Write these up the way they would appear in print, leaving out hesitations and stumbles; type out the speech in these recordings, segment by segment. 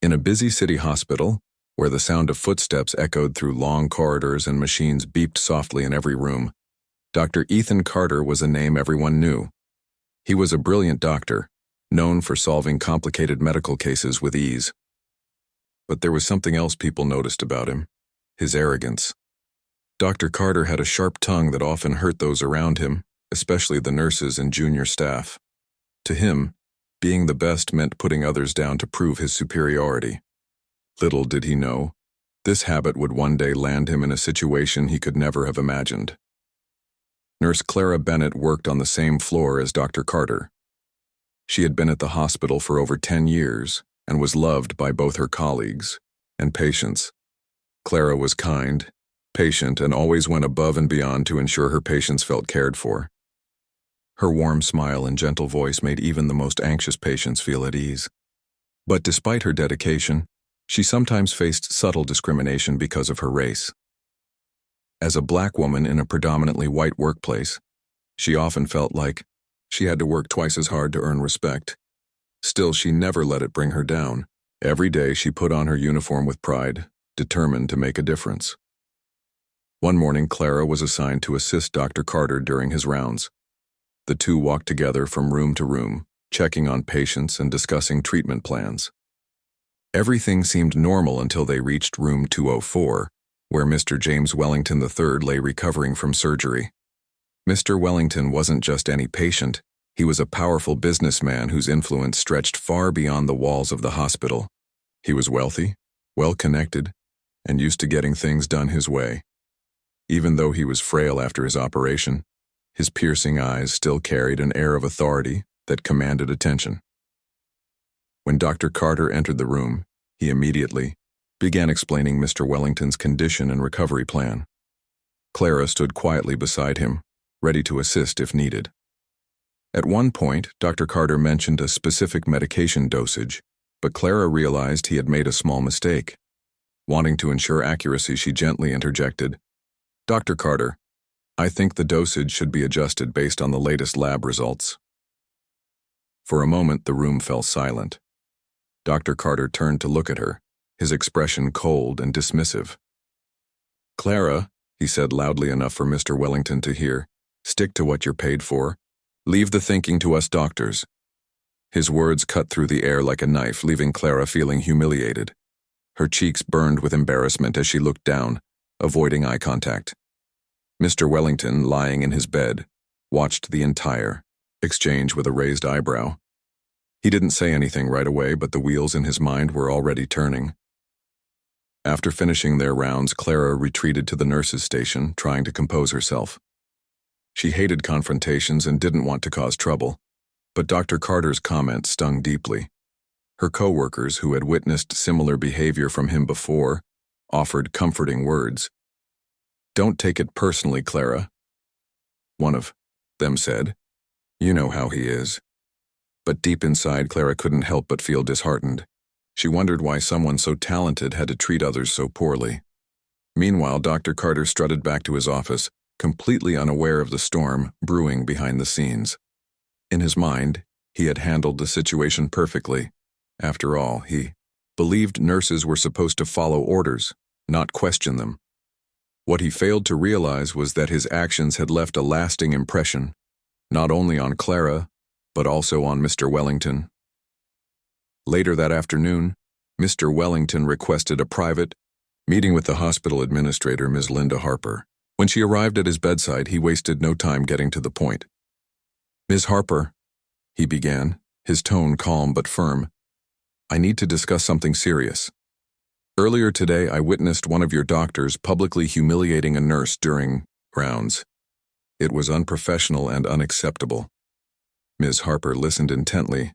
In a busy city hospital, where the sound of footsteps echoed through long corridors and machines beeped softly in every room, Dr. Ethan Carter was a name everyone knew. He was a brilliant doctor, known for solving complicated medical cases with ease. But there was something else people noticed about him: his arrogance. Dr. Carter had a sharp tongue that often hurt those around him, especially the nurses and junior staff. To him, being the best meant putting others down to prove his superiority. Little did he know, this habit would one day land him in a situation he could never have imagined. Nurse Clara Bennett worked on the same floor as Dr. Carter. She had been at the hospital for over 10 years and was loved by both her colleagues and patients. Clara was kind, patient, and always went above and beyond to ensure her patients felt cared for. Her warm smile and gentle voice made even the most anxious patients feel at ease. But despite her dedication, she sometimes faced subtle discrimination because of her race. As a black woman in a predominantly white workplace, she often felt like she had to work twice as hard to earn respect. Still, she never let it bring her down. Every day she put on her uniform with pride, determined to make a difference. One morning, Clara was assigned to assist Dr. Carter during his rounds. The two walked together from room to room, checking on patients and discussing treatment plans. Everything seemed normal until they reached room 204, where Mr. James Wellington III lay recovering from surgery. Mr. Wellington wasn't just any patient, he was a powerful businessman whose influence stretched far beyond the walls of the hospital. He was wealthy, well-connected, and used to getting things done his way. Even though he was frail after his operation, his piercing eyes still carried an air of authority that commanded attention. When Dr. Carter entered the room, he immediately began explaining Mr. Wellington's condition and recovery plan. Clara stood quietly beside him, ready to assist if needed. At one point, Dr. Carter mentioned a specific medication dosage, but Clara realized he had made a small mistake. Wanting to ensure accuracy, she gently interjected, "Dr. Carter, I think the dosage should be adjusted based on the latest lab results." For a moment, the room fell silent. Dr. Carter turned to look at her, his expression cold and dismissive. "Clara," he said loudly enough for Mr. Wellington to hear, "stick to what you're paid for. Leave the thinking to us doctors." His words cut through the air like a knife, leaving Clara feeling humiliated. Her cheeks burned with embarrassment as she looked down, avoiding eye contact. Mr. Wellington, lying in his bed, watched the entire exchange with a raised eyebrow. He didn't say anything right away, but the wheels in his mind were already turning. After finishing their rounds, Clara retreated to the nurse's station, trying to compose herself. She hated confrontations and didn't want to cause trouble, but Dr. Carter's comments stung deeply. Her co-workers, who had witnessed similar behavior from him before, offered comforting words. "Don't take it personally, Clara," one of them said. "You know how he is." But deep inside, Clara couldn't help but feel disheartened. She wondered why someone so talented had to treat others so poorly. Meanwhile, Dr. Carter strutted back to his office, completely unaware of the storm brewing behind the scenes. In his mind, he had handled the situation perfectly. After all, he believed nurses were supposed to follow orders, not question them. What he failed to realize was that his actions had left a lasting impression, not only on Clara, but also on Mr. Wellington. Later that afternoon, Mr. Wellington requested a private meeting with the hospital administrator, Ms. Linda Harper. When she arrived at his bedside, he wasted no time getting to the point. "Ms. Harper," he began, his tone calm but firm, "I need to discuss something serious. Earlier today, I witnessed one of your doctors publicly humiliating a nurse during rounds. It was unprofessional and unacceptable." Ms. Harper listened intently,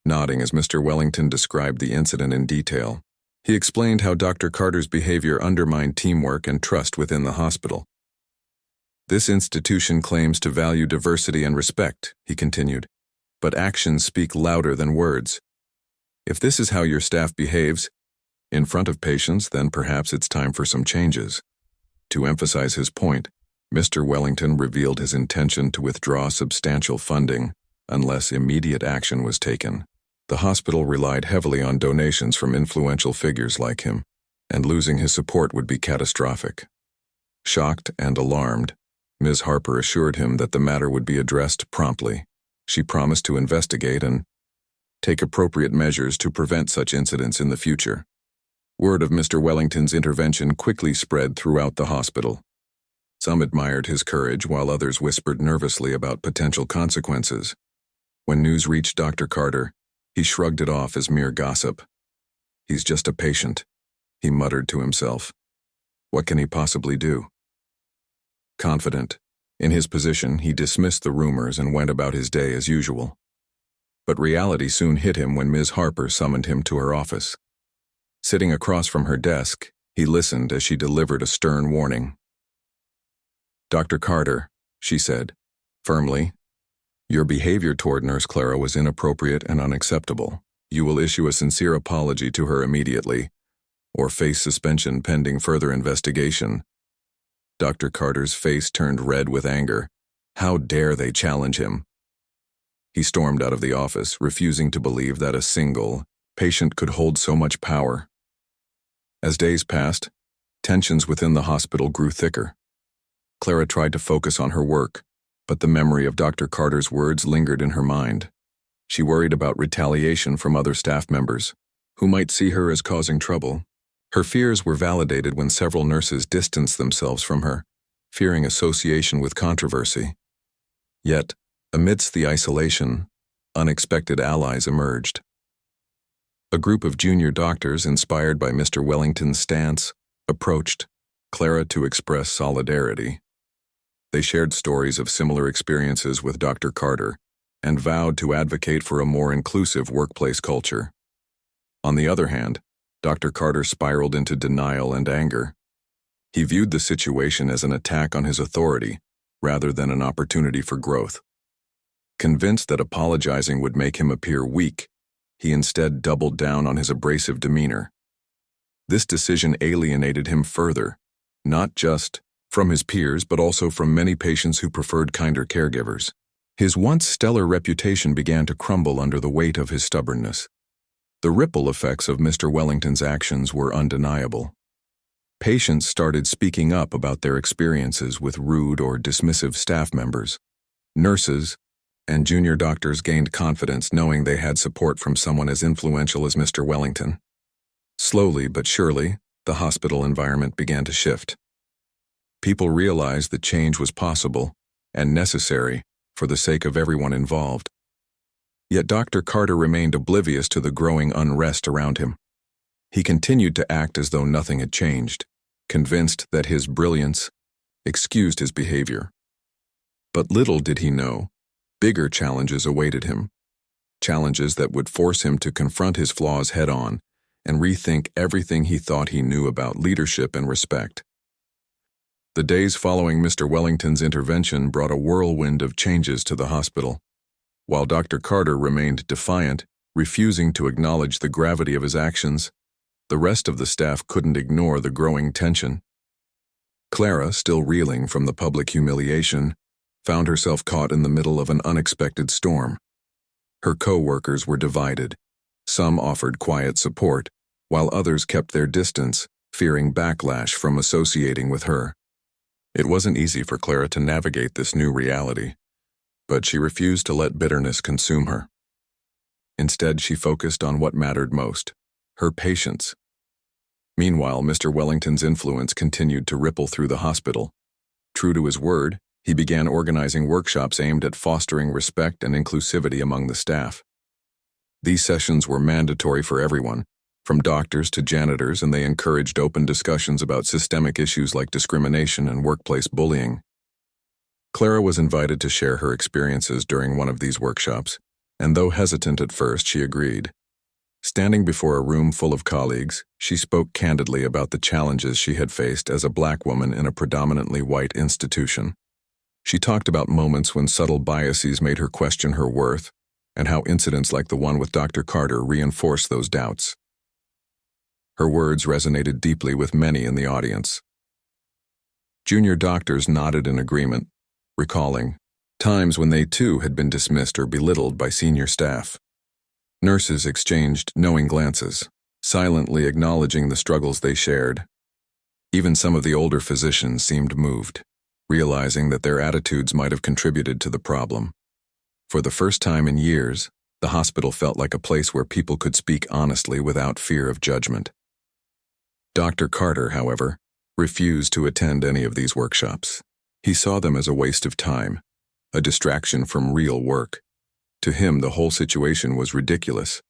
nodding as Mr. Wellington described the incident in detail. He explained how Dr. Carter's behavior undermined teamwork and trust within the hospital. "This institution claims to value diversity and respect," he continued, "but actions speak louder than words. If this is how your staff behaves in front of patients, then perhaps it's time for some changes." To emphasize his point, Mr. Wellington revealed his intention to withdraw substantial funding unless immediate action was taken. The hospital relied heavily on donations from influential figures like him, and losing his support would be catastrophic. Shocked and alarmed, Ms. Harper assured him that the matter would be addressed promptly. She promised to investigate and take appropriate measures to prevent such incidents in the future. Word of Mr. Wellington's intervention quickly spread throughout the hospital. Some admired his courage, while others whispered nervously about potential consequences. When news reached Dr. Carter, he shrugged it off as mere gossip. "He's just a patient," he muttered to himself. "What can he possibly do?" Confident in his position, he dismissed the rumors and went about his day as usual. But reality soon hit him when Ms. Harper summoned him to her office. Sitting across from her desk, he listened as she delivered a stern warning. "Dr. Carter," she said, firmly, "your behavior toward Nurse Clara was inappropriate and unacceptable. You will issue a sincere apology to her immediately, or face suspension pending further investigation." Dr. Carter's face turned red with anger. How dare they challenge him? He stormed out of the office, refusing to believe that a single patient could hold so much power. As days passed, tensions within the hospital grew thicker. Clara tried to focus on her work, but the memory of Dr. Carter's words lingered in her mind. She worried about retaliation from other staff members, who might see her as causing trouble. Her fears were validated when several nurses distanced themselves from her, fearing association with controversy. Yet, amidst the isolation, unexpected allies emerged. A group of junior doctors, inspired by Mr. Wellington's stance, approached Clara to express solidarity. They shared stories of similar experiences with Dr. Carter and vowed to advocate for a more inclusive workplace culture. On the other hand, Dr. Carter spiraled into denial and anger. He viewed the situation as an attack on his authority rather than an opportunity for growth. Convinced that apologizing would make him appear weak, he instead doubled down on his abrasive demeanor. This decision alienated him further, not just from his peers but also from many patients who preferred kinder caregivers. His once stellar reputation began to crumble under the weight of his stubbornness. The ripple effects of Mr. Wellington's actions were undeniable. Patients started speaking up about their experiences with rude or dismissive staff members. Nurses and junior doctors gained confidence knowing they had support from someone as influential as Mr. Wellington. Slowly but surely, the hospital environment began to shift. People realized that change was possible and necessary for the sake of everyone involved. Yet Dr. Carter remained oblivious to the growing unrest around him. He continued to act as though nothing had changed, convinced that his brilliance excused his behavior. But little did he know, bigger challenges awaited him, challenges that would force him to confront his flaws head-on and rethink everything he thought he knew about leadership and respect. The days following Mr. Wellington's intervention brought a whirlwind of changes to the hospital. While Dr. Carter remained defiant, refusing to acknowledge the gravity of his actions, the rest of the staff couldn't ignore the growing tension. Clara, still reeling from the public humiliation, found herself caught in the middle of an unexpected storm. Her co-workers were divided. Some offered quiet support, while others kept their distance, fearing backlash from associating with her. It wasn't easy for Clara to navigate this new reality, but she refused to let bitterness consume her. Instead, she focused on what mattered most, her patients. Meanwhile, Mr. Wellington's influence continued to ripple through the hospital. True to his word, he began organizing workshops aimed at fostering respect and inclusivity among the staff. These sessions were mandatory for everyone, from doctors to janitors, and they encouraged open discussions about systemic issues like discrimination and workplace bullying. Clara was invited to share her experiences during one of these workshops, and though hesitant at first, she agreed. Standing before a room full of colleagues, she spoke candidly about the challenges she had faced as a Black woman in a predominantly white institution. She talked about moments when subtle biases made her question her worth, and how incidents like the one with Dr. Carter reinforced those doubts. Her words resonated deeply with many in the audience. Junior doctors nodded in agreement, recalling times when they too had been dismissed or belittled by senior staff. Nurses exchanged knowing glances, silently acknowledging the struggles they shared. Even some of the older physicians seemed moved, realizing that their attitudes might have contributed to the problem. For the first time in years, the hospital felt like a place where people could speak honestly without fear of judgment. Dr. Carter, however, refused to attend any of these workshops. He saw them as a waste of time, a distraction from real work. To him, the whole situation was ridiculous.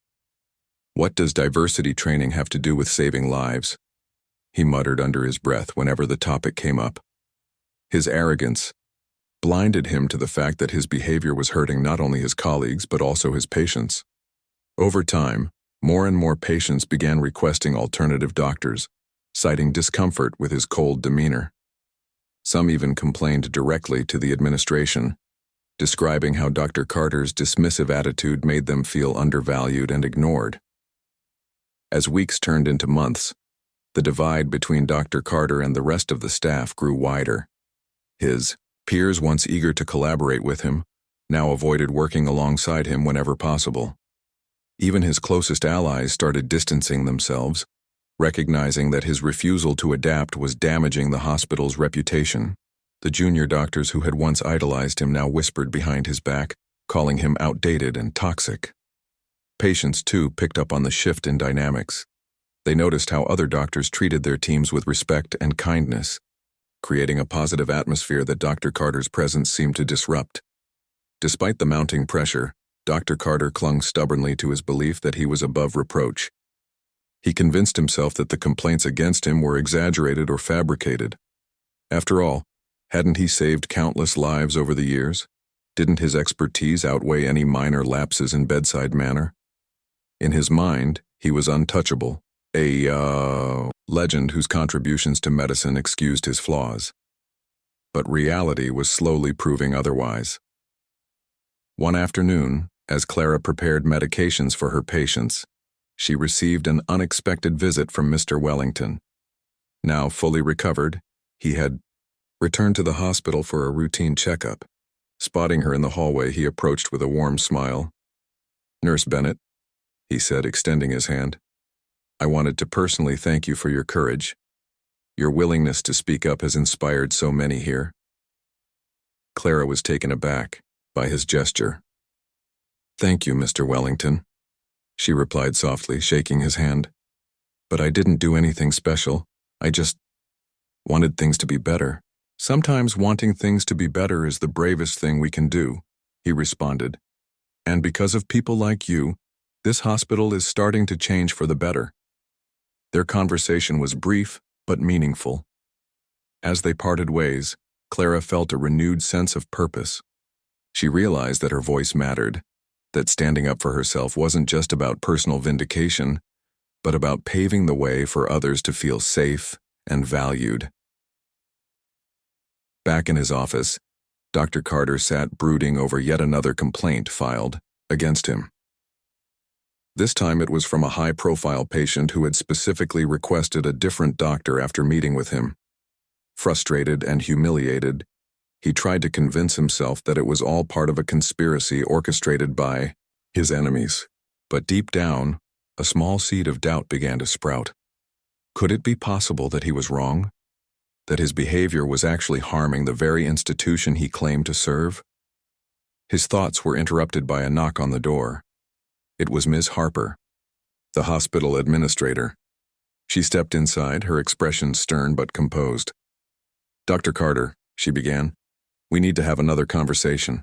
What does diversity training have to do with saving lives? He muttered under his breath whenever the topic came up. His arrogance blinded him to the fact that his behavior was hurting not only his colleagues but also his patients. Over time, more and more patients began requesting alternative doctors, citing discomfort with his cold demeanor. Some even complained directly to the administration, describing how Dr. Carter's dismissive attitude made them feel undervalued and ignored. As weeks turned into months, the divide between Dr. Carter and the rest of the staff grew wider. His peers, once eager to collaborate with him, now avoided working alongside him whenever possible. Even his closest allies started distancing themselves, recognizing that his refusal to adapt was damaging the hospital's reputation. The junior doctors who had once idolized him now whispered behind his back, calling him outdated and toxic. Patients, too, picked up on the shift in dynamics. They noticed how other doctors treated their teams with respect and kindness, creating a positive atmosphere that Dr. Carter's presence seemed to disrupt. Despite the mounting pressure, Dr. Carter clung stubbornly to his belief that he was above reproach. He convinced himself that the complaints against him were exaggerated or fabricated. After all, hadn't he saved countless lives over the years? Didn't his expertise outweigh any minor lapses in bedside manner? In his mind, he was untouchable, a legend whose contributions to medicine excused his flaws. But reality was slowly proving otherwise. One afternoon, as Clara prepared medications for her patients, she received an unexpected visit from Mr. Wellington. Now fully recovered, he had returned to the hospital for a routine checkup. Spotting her in the hallway, he approached with a warm smile. "Nurse Bennett," he said, extending his hand, "I wanted to personally thank you for your courage. Your willingness to speak up has inspired so many here." Clara was taken aback by his gesture. "Thank you, Mr. Wellington," she replied softly, shaking his hand. "But I didn't do anything special. I just wanted things to be better." "Sometimes wanting things to be better is the bravest thing we can do," he responded. "And because of people like you, this hospital is starting to change for the better." Their conversation was brief but meaningful. As they parted ways, Clara felt a renewed sense of purpose. She realized that her voice mattered, that standing up for herself wasn't just about personal vindication, but about paving the way for others to feel safe and valued. Back in his office, Dr. Carter sat brooding over yet another complaint filed against him. This time it was from a high-profile patient who had specifically requested a different doctor after meeting with him. Frustrated and humiliated, he tried to convince himself that it was all part of a conspiracy orchestrated by his enemies. But deep down, a small seed of doubt began to sprout. Could it be possible that he was wrong? That his behavior was actually harming the very institution he claimed to serve? His thoughts were interrupted by a knock on the door. It was Ms. Harper, the hospital administrator. She stepped inside, her expression stern but composed. "Dr. Carter," she began, "we need to have another conversation.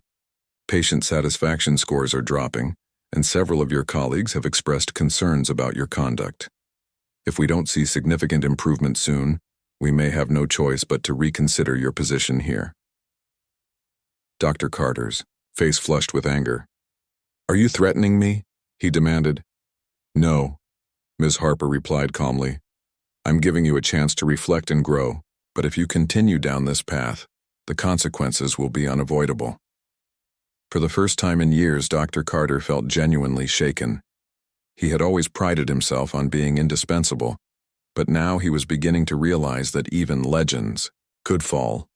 Patient satisfaction scores are dropping, and several of your colleagues have expressed concerns about your conduct. If we don't see significant improvement soon, we may have no choice but to reconsider your position here." Dr. Carter's face flushed with anger. "Are you threatening me?" he demanded. "No," Ms. Harper replied calmly. "I'm giving you a chance to reflect and grow, but if you continue down this path, the consequences will be unavoidable." For the first time in years, Dr. Carter felt genuinely shaken. He had always prided himself on being indispensable, but now he was beginning to realize that even legends could fall.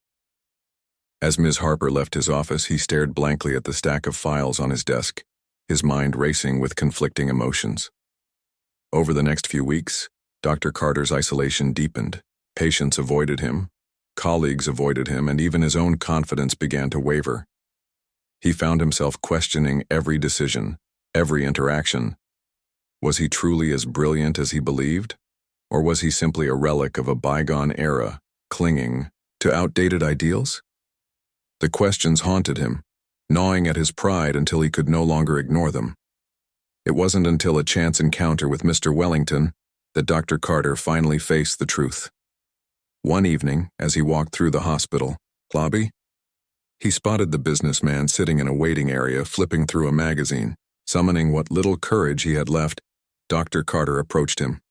As Ms. Harper left his office, he stared blankly at the stack of files on his desk. his mind racing with conflicting emotions. Over the next few weeks, Dr. Carter's isolation deepened. Patients avoided him, colleagues avoided him, and even his own confidence began to waver. He found himself questioning every decision, every interaction. Was he truly as brilliant as he believed? Or was he simply a relic of a bygone era, clinging to outdated ideals? The questions haunted him, gnawing at his pride until he could no longer ignore them. It wasn't until a chance encounter with Mr. Wellington that Dr. Carter finally faced the truth. One evening, as he walked through the hospital lobby, he spotted the businessman sitting in a waiting area flipping through a magazine. Summoning what little courage he had left, Dr. Carter approached him.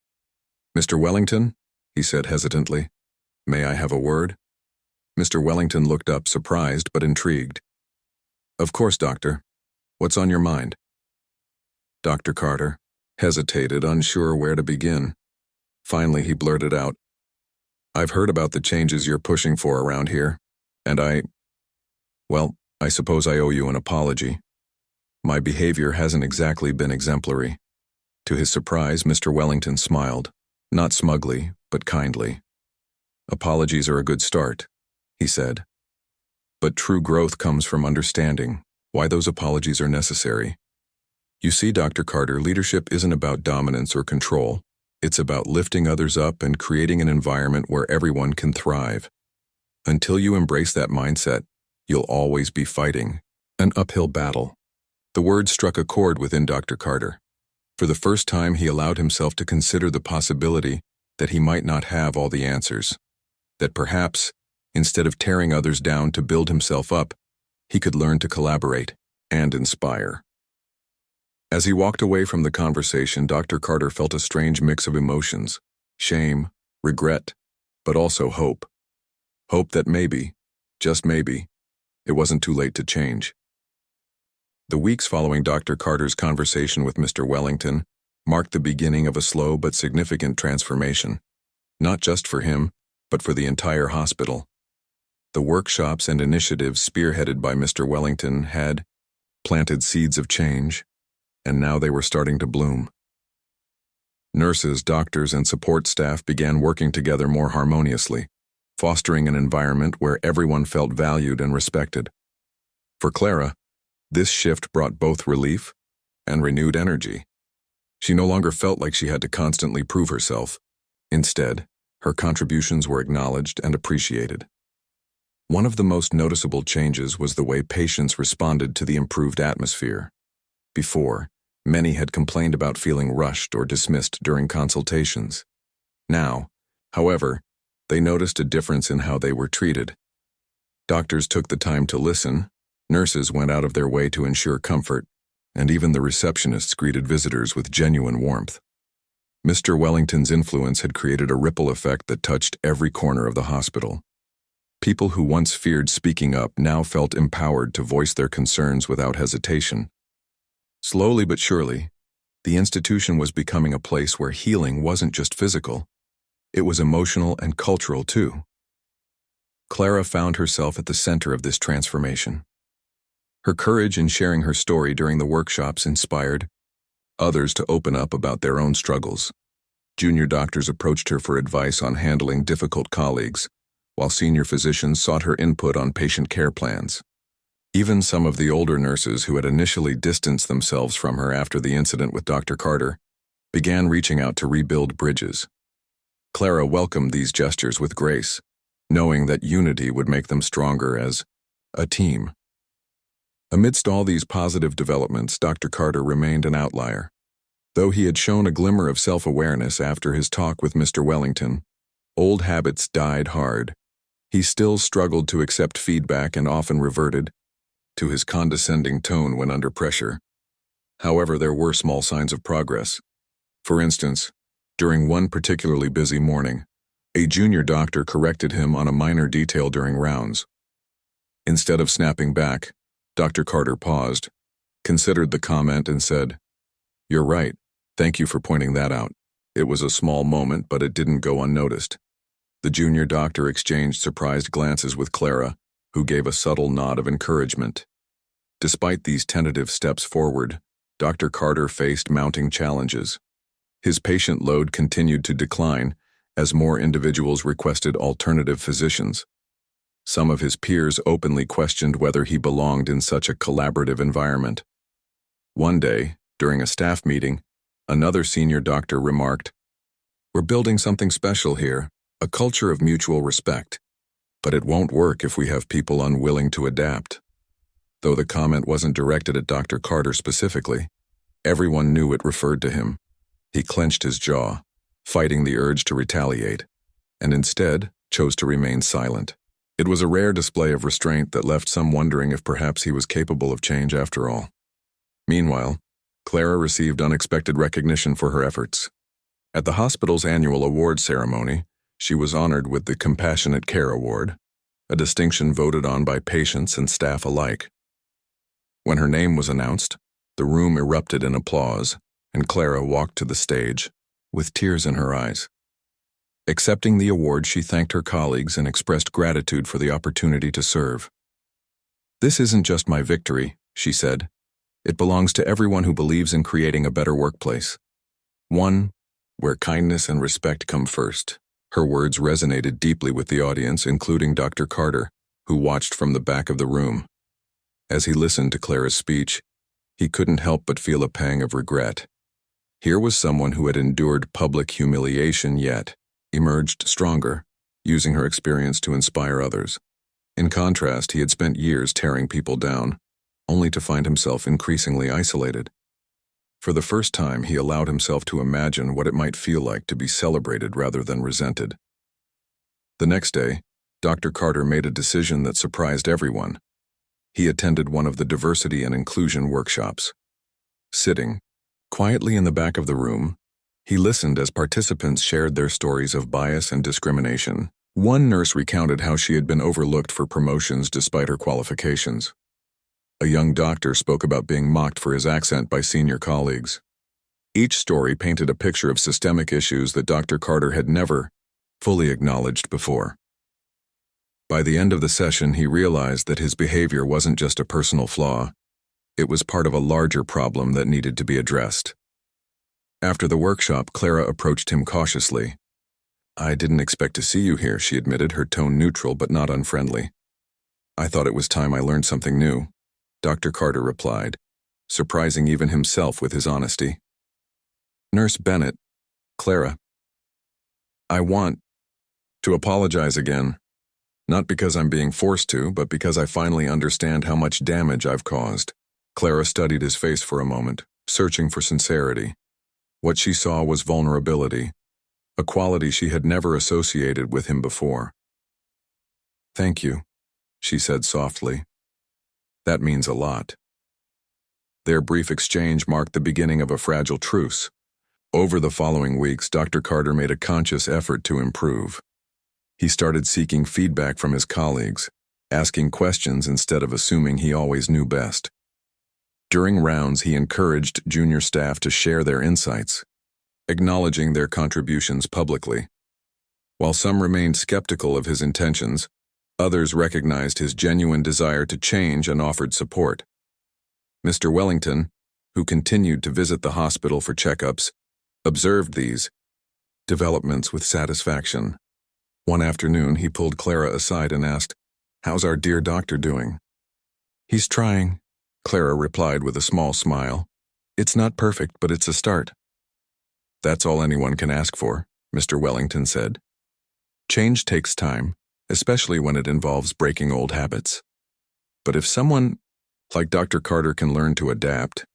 "Mr. Wellington," he said hesitantly, "may I have a word?" Mr. Wellington looked up, surprised but intrigued. "Of course, doctor. What's on your mind?" Dr. Carter hesitated, unsure where to begin. Finally, he blurted out, "I've heard about the changes you're pushing for around here, and I suppose I owe you an apology. My behavior hasn't exactly been exemplary." To his surprise, Mr. Wellington smiled, not smugly, but kindly. "Apologies are a good start," he said. "But true growth comes from understanding why those apologies are necessary. You see, Dr. Carter, leadership isn't about dominance or control. It's about lifting others up and creating an environment where everyone can thrive. Until you embrace that mindset, you'll always be fighting an uphill battle." The words struck a chord within Dr. Carter. For the first time, he allowed himself to consider the possibility that he might not have all the answers. That perhaps, instead of tearing others down to build himself up, he could learn to collaborate and inspire. As he walked away from the conversation, Dr. Carter felt a strange mix of emotions: shame, regret, but also hope. Hope that maybe, just maybe, it wasn't too late to change. The weeks following Dr. Carter's conversation with Mr. Wellington marked the beginning of a slow but significant transformation, not just for him, but for the entire hospital. The workshops and initiatives spearheaded by Mr. Wellington had planted seeds of change, and now they were starting to bloom. Nurses, doctors, and support staff began working together more harmoniously, fostering an environment where everyone felt valued and respected. For Clara, this shift brought both relief and renewed energy. She no longer felt like she had to constantly prove herself. Instead, her contributions were acknowledged and appreciated. One of the most noticeable changes was the way patients responded to the improved atmosphere. Before, many had complained about feeling rushed or dismissed during consultations. Now, however, they noticed a difference in how they were treated. Doctors took the time to listen, nurses went out of their way to ensure comfort, and even the receptionists greeted visitors with genuine warmth. Mr. Wellington's influence had created a ripple effect that touched every corner of the hospital. People who once feared speaking up now felt empowered to voice their concerns without hesitation. Slowly but surely, the institution was becoming a place where healing wasn't just physical, it was emotional and cultural too. Clara found herself at the center of this transformation. Her courage in sharing her story during the workshops inspired others to open up about their own struggles. Junior doctors approached her for advice on handling difficult colleagues, while senior physicians sought her input on patient care plans. Even some of the older nurses who had initially distanced themselves from her after the incident with Dr. Carter began reaching out to rebuild bridges. Clara welcomed these gestures with grace, knowing that unity would make them stronger as a team. Amidst all these positive developments, Dr. Carter remained an outlier. Though he had shown a glimmer of self-awareness after his talk with Mr. Wellington, old habits died hard. He still struggled to accept feedback and often reverted to his condescending tone when under pressure. However, there were small signs of progress. For instance, during one particularly busy morning, a junior doctor corrected him on a minor detail during rounds. Instead of snapping back, Dr. Carter paused, considered the comment, and said, "You're right. Thank you for pointing that out. It was a small moment, but it didn't go unnoticed." The junior doctor exchanged surprised glances with Clara, who gave a subtle nod of encouragement. Despite these tentative steps forward, Dr. Carter faced mounting challenges. His patient load continued to decline as more individuals requested alternative physicians. Some of his peers openly questioned whether he belonged in such a collaborative environment. One day, during a staff meeting, another senior doctor remarked, "We're building something special here, a culture of mutual respect. But it won't work if we have people unwilling to adapt." Though the comment wasn't directed at Dr. Carter specifically, everyone knew it referred to him. He clenched his jaw, fighting the urge to retaliate, and instead chose to remain silent. It was a rare display of restraint that left some wondering if perhaps he was capable of change after all. Meanwhile, Clara received unexpected recognition for her efforts. At the hospital's annual award ceremony, she was honored with the Compassionate Care Award, a distinction voted on by patients and staff alike. When her name was announced, the room erupted in applause, and Clara walked to the stage, with tears in her eyes. Accepting the award, she thanked her colleagues and expressed gratitude for the opportunity to serve. "This isn't just my victory," she said. "It belongs to everyone who believes in creating a better workplace. One where kindness and respect come first." Her words resonated deeply with the audience, including Dr. Carter, who watched from the back of the room. As he listened to Clara's speech, he couldn't help but feel a pang of regret. Here was someone who had endured public humiliation yet emerged stronger, using her experience to inspire others. In contrast, he had spent years tearing people down, only to find himself increasingly isolated. For the first time, he allowed himself to imagine what it might feel like to be celebrated rather than resented. The next day, Dr. Carter made a decision that surprised everyone. He attended one of the diversity and inclusion workshops. Sitting quietly in the back of the room, he listened as participants shared their stories of bias and discrimination. One nurse recounted how she had been overlooked for promotions despite her qualifications. A young doctor spoke about being mocked for his accent by senior colleagues. Each story painted a picture of systemic issues that Dr. Carter had never fully acknowledged before. By the end of the session, he realized that his behavior wasn't just a personal flaw. It was part of a larger problem that needed to be addressed. After the workshop, Clara approached him cautiously. "I didn't expect to see you here," she admitted, her tone neutral but not unfriendly. "I thought it was time I learned something new," Dr. Carter replied, surprising even himself with his honesty. "Nurse Bennett, Clara, I want to apologize again. Not because I'm being forced to, but because I finally understand how much damage I've caused." Clara studied his face for a moment, searching for sincerity. What she saw was vulnerability, a quality she had never associated with him before. "Thank you," she said softly. "That means a lot." Their brief exchange marked the beginning of a fragile truce. Over the following weeks, Dr. Carter made a conscious effort to improve. He started seeking feedback from his colleagues, asking questions instead of assuming he always knew best. During rounds, he encouraged junior staff to share their insights, acknowledging their contributions publicly. While some remained skeptical of his intentions, others recognized his genuine desire to change and offered support. Mr. Wellington, who continued to visit the hospital for checkups, observed these developments with satisfaction. One afternoon, he pulled Clara aside and asked, "How's our dear doctor doing?" "He's trying," Clara replied with a small smile. "It's not perfect, but it's a start." "That's all anyone can ask for," Mr. Wellington said. "Change takes time, especially when it involves breaking old habits. But if someone like Dr. Carter can learn to adapt,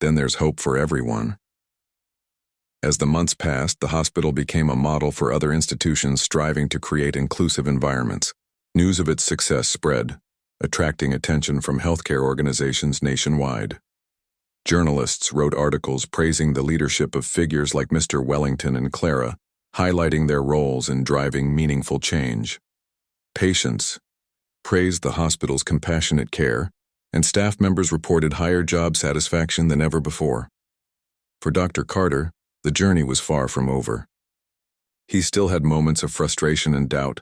then there's hope for everyone." As the months passed, the hospital became a model for other institutions striving to create inclusive environments. News of its success spread, attracting attention from healthcare organizations nationwide. Journalists wrote articles praising the leadership of figures like Mr. Wellington and Clara, highlighting their roles in driving meaningful change. Patients praised the hospital's compassionate care, and staff members reported higher job satisfaction than ever before. For Dr. Carter, the journey was far from over. He still had moments of frustration and doubt,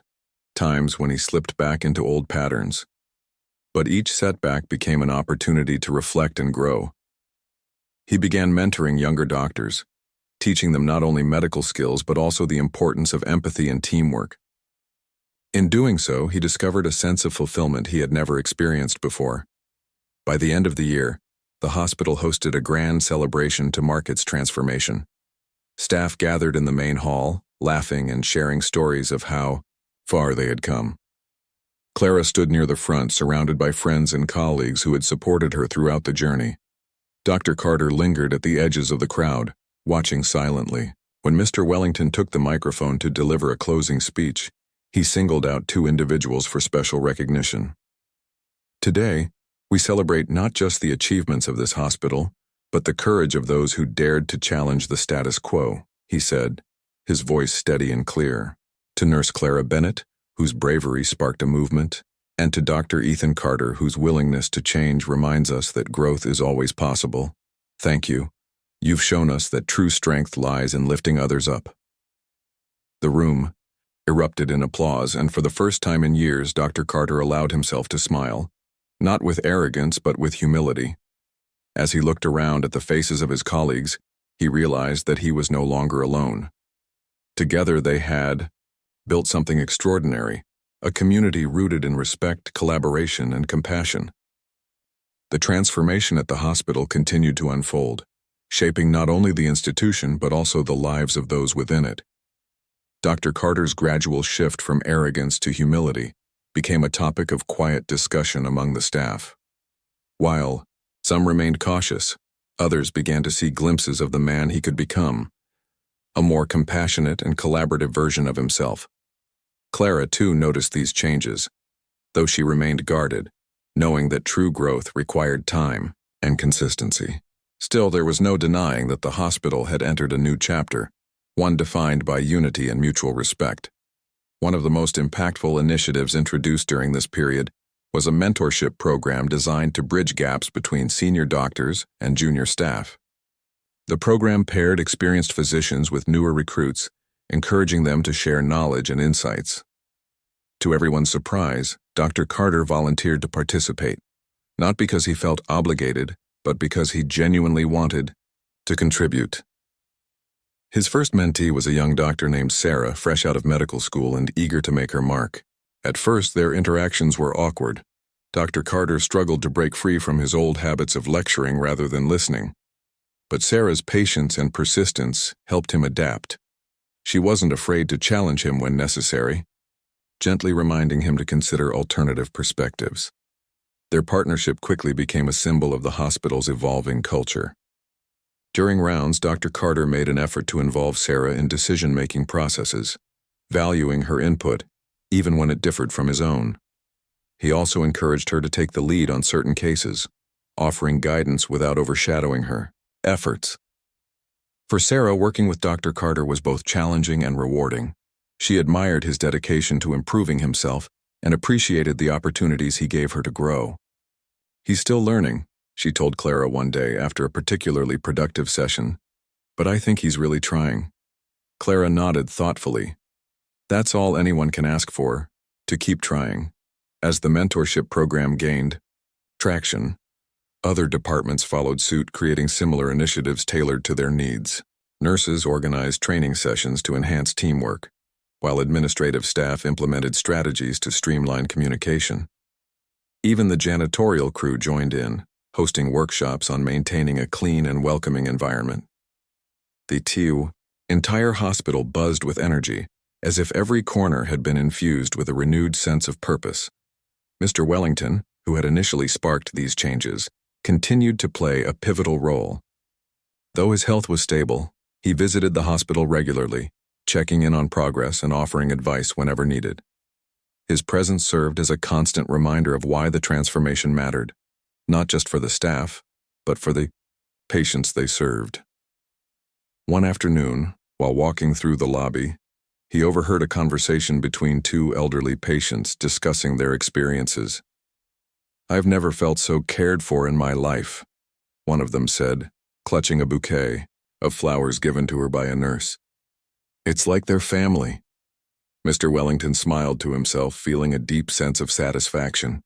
times when he slipped back into old patterns. But each setback became an opportunity to reflect and grow. He began mentoring younger doctors, teaching them not only medical skills but also the importance of empathy and teamwork. In doing so, he discovered a sense of fulfillment he had never experienced before. By the end of the year, the hospital hosted a grand celebration to mark its transformation. Staff gathered in the main hall, laughing and sharing stories of how far they had come. Clara stood near the front, surrounded by friends and colleagues who had supported her throughout the journey. Dr. Carter lingered at the edges of the crowd, watching silently. When Mr. Wellington took the microphone to deliver a closing speech, he singled out two individuals for special recognition. Today, we celebrate not just the achievements of this hospital, but the courage of those who dared to challenge the status quo, he said, his voice steady and clear. To Nurse Clara Bennett, whose bravery sparked a movement, and to Dr. Ethan Carter, whose willingness to change reminds us that growth is always possible, thank you. You've shown us that true strength lies in lifting others up. The room erupted in applause, and for the first time in years, Dr. Carter allowed himself to smile, not with arrogance but with humility. As he looked around at the faces of his colleagues, he realized that he was no longer alone. Together they had built something extraordinary, a community rooted in respect, collaboration, and compassion. The transformation at the hospital continued to unfold, shaping not only the institution but also the lives of those within it. Dr. Carter's gradual shift from arrogance to humility became a topic of quiet discussion among the staff. While some remained cautious, others began to see glimpses of the man he could become, a more compassionate and collaborative version of himself. Clara, too, noticed these changes, though she remained guarded, knowing that true growth required time and consistency. Still, there was no denying that the hospital had entered a new chapter, one defined by unity and mutual respect. One of the most impactful initiatives introduced during this period was a mentorship program designed to bridge gaps between senior doctors and junior staff. The program paired experienced physicians with newer recruits, encouraging them to share knowledge and insights. To everyone's surprise, Dr. Carter volunteered to participate, not because he felt obligated, but because he genuinely wanted to contribute. His first mentee was a young doctor named Sarah, fresh out of medical school and eager to make her mark. At first, their interactions were awkward. Dr. Carter struggled to break free from his old habits of lecturing rather than listening. But Sarah's patience and persistence helped him adapt. She wasn't afraid to challenge him when necessary, gently reminding him to consider alternative perspectives. Their partnership quickly became a symbol of the hospital's evolving culture. During rounds, Dr. Carter made an effort to involve Sarah in decision-making processes, valuing her input, even when it differed from his own. He also encouraged her to take the lead on certain cases, offering guidance without overshadowing her efforts. For Sarah, working with Dr. Carter was both challenging and rewarding. She admired his dedication to improving himself and appreciated the opportunities he gave her to grow. "He's still learning," she told Clara one day after a particularly productive session, "but I think he's really trying." Clara nodded thoughtfully. That's all anyone can ask for, to keep trying. As the mentorship program gained traction, other departments followed suit, creating similar initiatives tailored to their needs. Nurses organized training sessions to enhance teamwork, while administrative staff implemented strategies to streamline communication. Even the janitorial crew joined in, hosting workshops on maintaining a clean and welcoming environment. The entire hospital buzzed with energy, as if every corner had been infused with a renewed sense of purpose. Mr. Wellington, who had initially sparked these changes, continued to play a pivotal role. Though his health was stable, he visited the hospital regularly, checking in on progress and offering advice whenever needed. His presence served as a constant reminder of why the transformation mattered, not just for the staff, but for the patients they served. One afternoon, while walking through the lobby, he overheard a conversation between two elderly patients discussing their experiences. "I've never felt so cared for in my life," one of them said, clutching a bouquet of flowers given to her by a nurse. "It's like their family." Mr. Wellington smiled to himself, feeling a deep sense of satisfaction.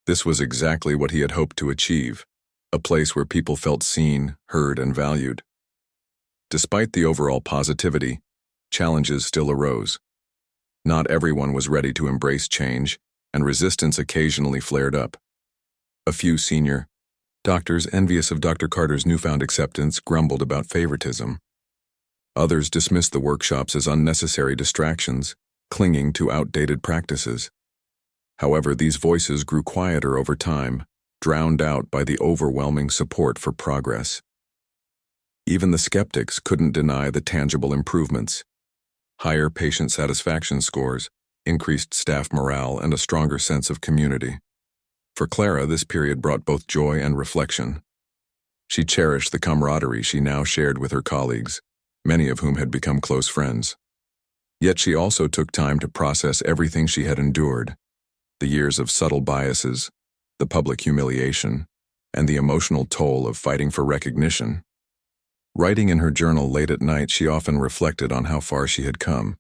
This was exactly what he had hoped to achieve, a place where people felt seen, heard, and valued. Despite the overall positivity, challenges still arose. Not everyone was ready to embrace change, and resistance occasionally flared up. A few senior doctors, envious of Dr. Carter's newfound acceptance, grumbled about favoritism. Others dismissed the workshops as unnecessary distractions, clinging to outdated practices. However, these voices grew quieter over time, drowned out by the overwhelming support for progress. Even the skeptics couldn't deny the tangible improvements: higher patient satisfaction scores, increased staff morale, and a stronger sense of community. For Clara, this period brought both joy and reflection. She cherished the camaraderie she now shared with her colleagues, many of whom had become close friends. Yet she also took time to process everything she had endured: the years of subtle biases, the public humiliation, and the emotional toll of fighting for recognition. Writing in her journal late at night, she often reflected on how far she had come.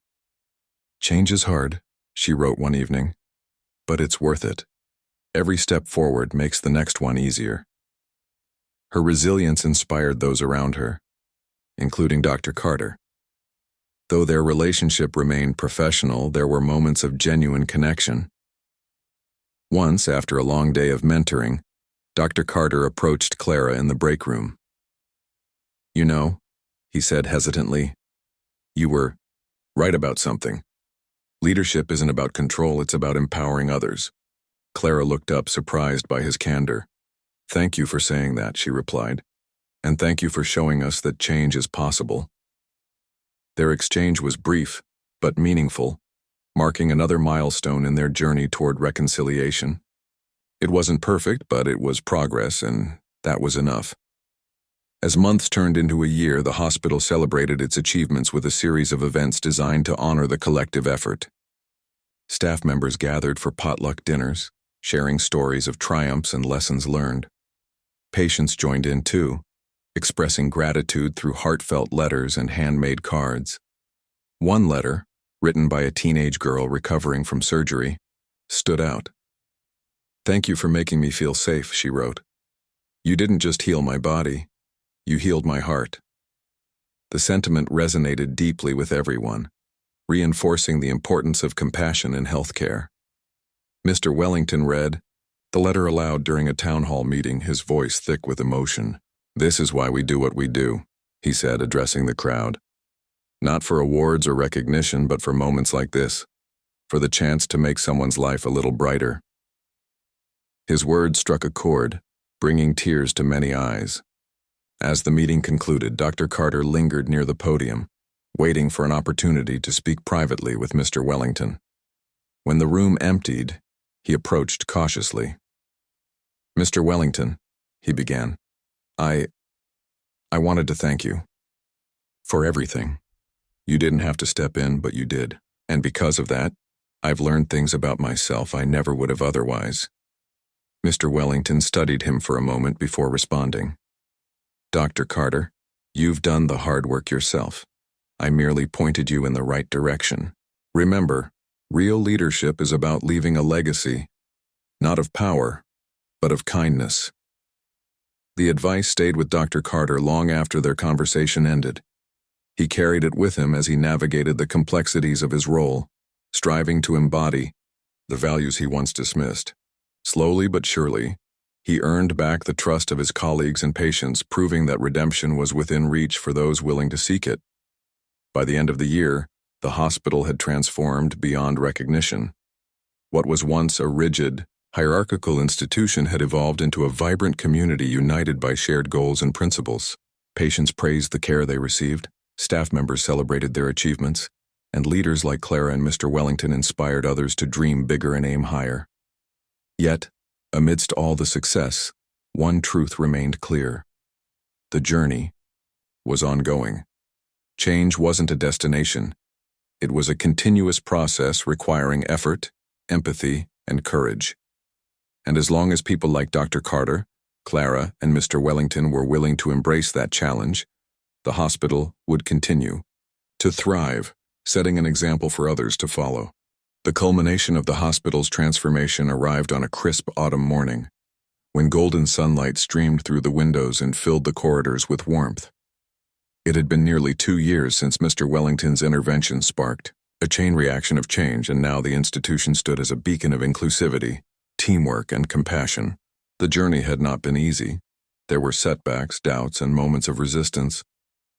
"Change is hard," she wrote one evening, "but it's worth it. Every step forward makes the next one easier." Her resilience inspired those around her, including Dr. Carter. Though their relationship remained professional, there were moments of genuine connection. Once, after a long day of mentoring, Dr. Carter approached Clara in the break room. "You know," he said hesitantly, "you were right about something. Leadership isn't about control, it's about empowering others." Clara looked up, surprised by his candor. "Thank you for saying that," she replied, "and thank you for showing us that change is possible." Their exchange was brief, but meaningful, marking another milestone in their journey toward reconciliation. It wasn't perfect, but it was progress, and that was enough. As months turned into a year, the hospital celebrated its achievements with a series of events designed to honor the collective effort. Staff members gathered for potluck dinners, sharing stories of triumphs and lessons learned. Patients joined in too, expressing gratitude through heartfelt letters and handmade cards. One letter, written by a teenage girl recovering from surgery, stood out. "Thank you for making me feel safe," she wrote. "You didn't just heal my body, you healed my heart." The sentiment resonated deeply with everyone, reinforcing the importance of compassion in healthcare. Mr. Wellington read the letter aloud during a town hall meeting, his voice thick with emotion. "This is why we do what we do," he said, addressing the crowd. "Not for awards or recognition, but for moments like this, for the chance to make someone's life a little brighter." His words struck a chord, bringing tears to many eyes. As the meeting concluded, Dr. Carter lingered near the podium, waiting for an opportunity to speak privately with Mr. Wellington. When the room emptied, he approached cautiously. "Mr. Wellington," he began, I wanted to thank you for everything. You didn't have to step in, but you did. And because of that, I've learned things about myself I never would have otherwise." Mr. Wellington studied him for a moment before responding. "Dr. Carter, you've done the hard work yourself. I merely pointed you in the right direction. Remember, real leadership is about leaving a legacy, not of power, but of kindness." The advice stayed with Dr. Carter long after their conversation ended. He carried it with him as he navigated the complexities of his role, striving to embody the values he once dismissed. Slowly but surely, he earned back the trust of his colleagues and patients, proving that redemption was within reach for those willing to seek it. By the end of the year, the hospital had transformed beyond recognition. What was once a rigid, hierarchical institution had evolved into a vibrant community united by shared goals and principles. Patients praised the care they received, staff members celebrated their achievements, and leaders like Clara and Mr. Wellington inspired others to dream bigger and aim higher. Yet, amidst all the success, one truth remained clear. The journey was ongoing. Change wasn't a destination. It was a continuous process requiring effort, empathy, and courage. And as long as people like Dr. Carter, Clara, and Mr. Wellington were willing to embrace that challenge, the hospital would continue to thrive, setting an example for others to follow. The culmination of the hospital's transformation arrived on a crisp autumn morning, when golden sunlight streamed through the windows and filled the corridors with warmth. It had been nearly 2 years since Mr. Wellington's intervention sparked a chain reaction of change, and now the institution stood as a beacon of inclusivity, teamwork, and compassion. The journey had not been easy. There were setbacks, doubts, and moments of resistance,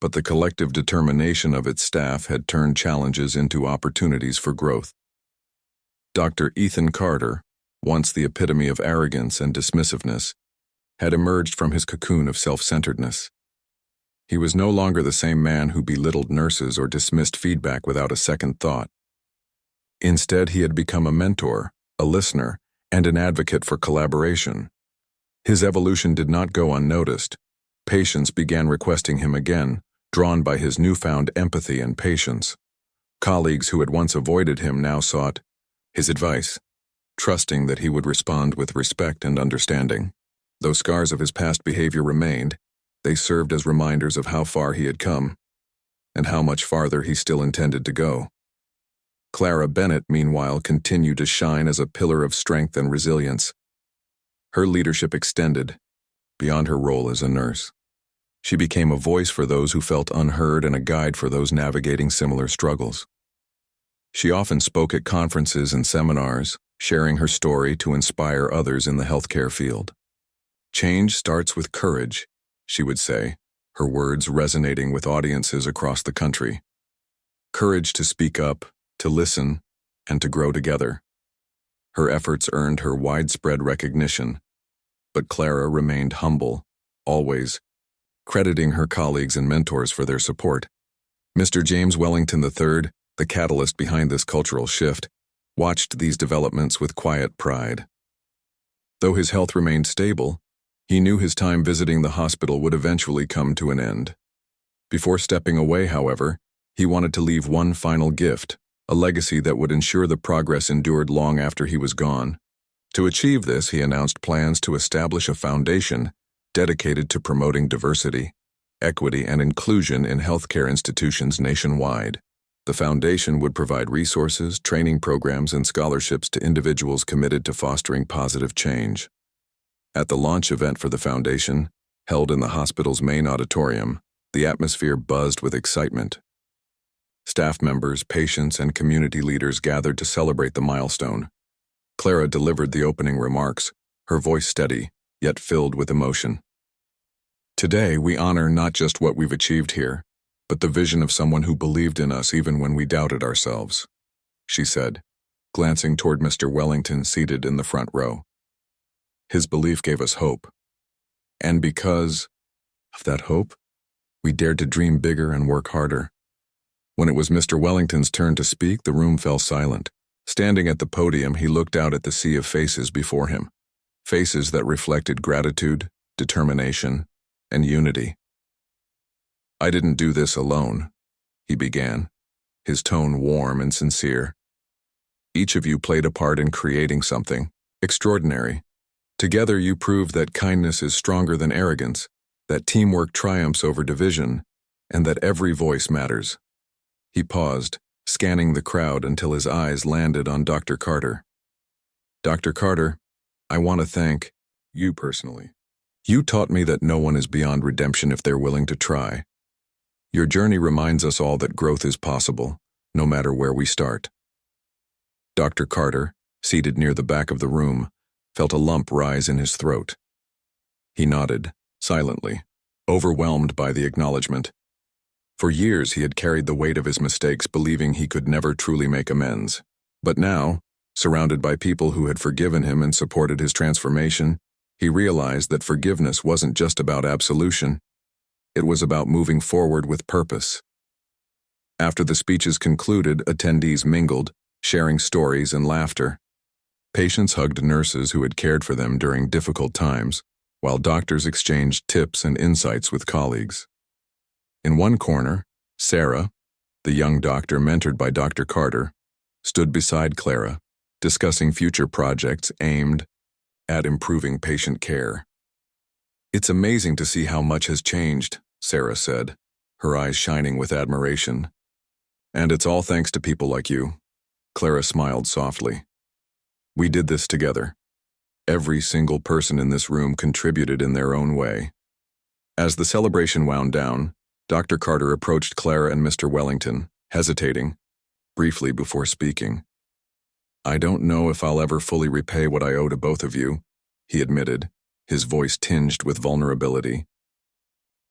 but the collective determination of its staff had turned challenges into opportunities for growth. Dr. Ethan Carter, once the epitome of arrogance and dismissiveness, had emerged from his cocoon of self-centeredness. He was no longer the same man who belittled nurses or dismissed feedback without a second thought. Instead, he had become a mentor, a listener, and an advocate for collaboration. His evolution did not go unnoticed. Patients began requesting him again, drawn by his newfound empathy and patience. Colleagues who had once avoided him now sought his advice, trusting that he would respond with respect and understanding. Though scars of his past behavior remained, they served as reminders of how far he had come, and how much farther he still intended to go. Clara Bennett, meanwhile, continued to shine as a pillar of strength and resilience. Her leadership extended beyond her role as a nurse. She became a voice for those who felt unheard and a guide for those navigating similar struggles. She often spoke at conferences and seminars, sharing her story to inspire others in the healthcare field. "Change starts with courage," she would say, her words resonating with audiences across the country. Courage to speak up, to listen, and to grow together. Her efforts earned her widespread recognition, but Clara remained humble, always, crediting her colleagues and mentors for their support. Mr. James Wellington III, the catalyst behind this cultural shift, watched these developments with quiet pride. Though his health remained stable, he knew his time visiting the hospital would eventually come to an end. Before stepping away, however, he wanted to leave one final gift, a legacy that would ensure the progress endured long after he was gone. To achieve this, he announced plans to establish a foundation dedicated to promoting diversity, equity, and inclusion in healthcare institutions nationwide. The foundation would provide resources, training programs, and scholarships to individuals committed to fostering positive change. At the launch event for the foundation, held in the hospital's main auditorium, the atmosphere buzzed with excitement. Staff members, patients, and community leaders gathered to celebrate the milestone. Clara delivered the opening remarks, her voice steady, yet filled with emotion. "Today, we honor not just what we've achieved here, but the vision of someone who believed in us even when we doubted ourselves," she said, glancing toward Mr. Wellington seated in the front row. "His belief gave us hope. And because of that hope, we dared to dream bigger and work harder." When it was Mr. Wellington's turn to speak, the room fell silent. Standing at the podium, he looked out at the sea of faces before him, faces that reflected gratitude, determination, and unity. "I didn't do this alone," he began, his tone warm and sincere. "Each of you played a part in creating something extraordinary. Together you proved that kindness is stronger than arrogance, that teamwork triumphs over division, and that every voice matters." He paused, scanning the crowd until his eyes landed on Dr. Carter. "Dr. Carter, I want to thank you personally. You taught me that no one is beyond redemption if they're willing to try. Your journey reminds us all that growth is possible, no matter where we start." Dr. Carter, seated near the back of the room, felt a lump rise in his throat. He nodded, silently, overwhelmed by the acknowledgement. For years he had carried the weight of his mistakes, believing he could never truly make amends. But now, surrounded by people who had forgiven him and supported his transformation, he realized that forgiveness wasn't just about absolution. It was about moving forward with purpose. After the speeches concluded, attendees mingled, sharing stories and laughter. Patients hugged nurses who had cared for them during difficult times, while doctors exchanged tips and insights with colleagues. In one corner, Sarah, the young doctor mentored by Dr. Carter, stood beside Clara, discussing future projects aimed at improving patient care. "It's amazing to see how much has changed," Sarah said, her eyes shining with admiration. "And it's all thanks to people like you." Clara smiled softly. "We did this together. Every single person in this room contributed in their own way. As the celebration wound down, Dr. Carter approached Clara and Mr. Wellington, hesitating, briefly before speaking. "I don't know if I'll ever fully repay what I owe to both of you," he admitted, his voice tinged with vulnerability.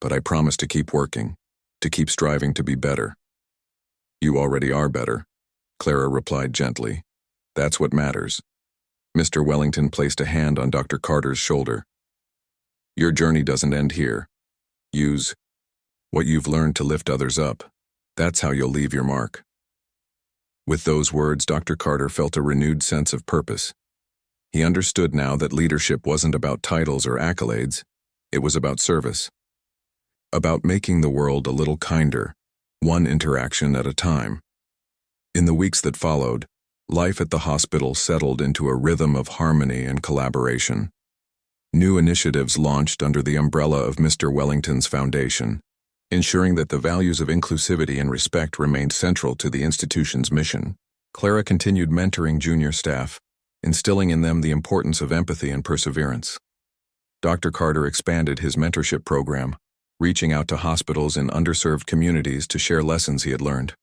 "But I promise to keep working, to keep striving to be better." "You already are better," Clara replied gently. "That's what matters." Mr. Wellington placed a hand on Dr. Carter's shoulder. "Your journey doesn't end here. Use what you've learned to lift others up. That's how you'll leave your mark." With those words, Dr. Carter felt a renewed sense of purpose. He understood now that leadership wasn't about titles or accolades. It was about service. About making the world a little kinder, one interaction at a time. In the weeks that followed, life at the hospital settled into a rhythm of harmony and collaboration. New initiatives launched under the umbrella of Mr. Wellington's foundation, ensuring that the values of inclusivity and respect remained central to the institution's mission. Clara continued mentoring junior staff, instilling in them the importance of empathy and perseverance. Dr. Carter expanded his mentorship program, reaching out to hospitals in underserved communities to share lessons he had learned.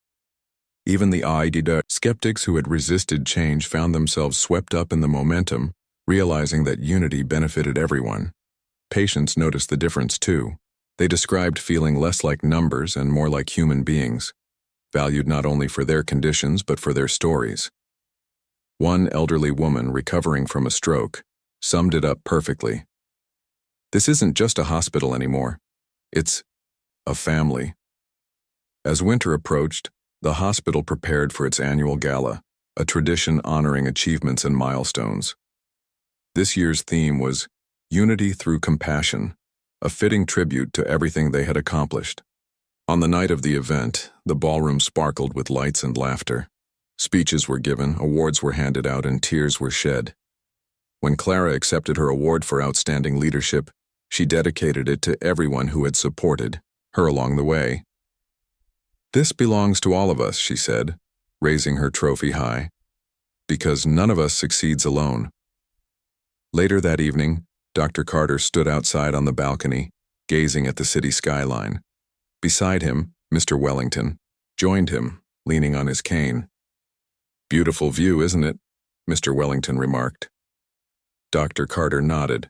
Even the IDD skeptics who had resisted change found themselves swept up in the momentum, realizing that unity benefited everyone. Patients noticed the difference too. They described feeling less like numbers and more like human beings, valued not only for their conditions but for their stories. One elderly woman recovering from a stroke summed it up perfectly. "This isn't just a hospital anymore. It's a family." As winter approached, the hospital prepared for its annual gala, a tradition honoring achievements and milestones. This year's theme was Unity Through Compassion, a fitting tribute to everything they had accomplished. On the night of the event, the ballroom sparkled with lights and laughter. Speeches were given, awards were handed out, and tears were shed. When Clara accepted her award for outstanding leadership, she dedicated it to everyone who had supported her along the way. "This belongs to all of us," she said, raising her trophy high, "because none of us succeeds alone." Later that evening, Dr. Carter stood outside on the balcony, gazing at the city skyline. Beside him, Mr. Wellington joined him, leaning on his cane. "Beautiful view, isn't it?" Mr. Wellington remarked. Dr. Carter nodded.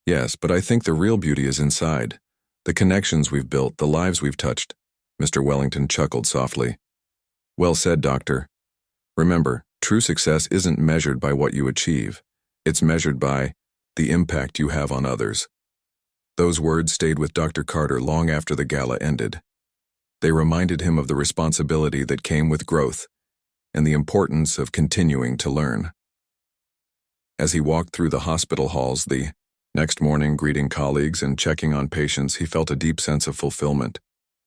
"Yes, but I think the real beauty is inside. The connections we've built, the lives we've touched." Mr. Wellington chuckled softly. "Well said, Doctor. Remember, true success isn't measured by what you achieve. It's measured by the impact you have on others." Those words stayed with Dr. Carter long after the gala ended. They reminded him of the responsibility that came with growth and the importance of continuing to learn. As he walked through the hospital halls the next morning, greeting colleagues and checking on patients, he felt a deep sense of fulfillment.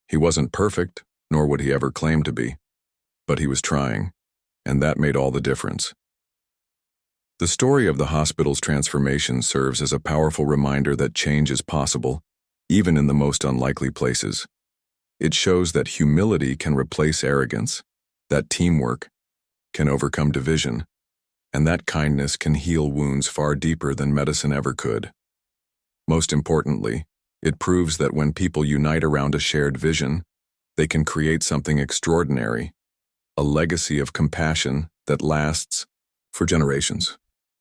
He wasn't perfect, nor would he ever claim to be, but he was trying, and that made all the difference. The story of the hospital's transformation serves as a powerful reminder that change is possible, even in the most unlikely places. It shows that humility can replace arrogance, that teamwork can overcome division, and that kindness can heal wounds far deeper than medicine ever could. Most importantly, it proves that when people unite around a shared vision, they can create something extraordinary, a legacy of compassion that lasts for generations.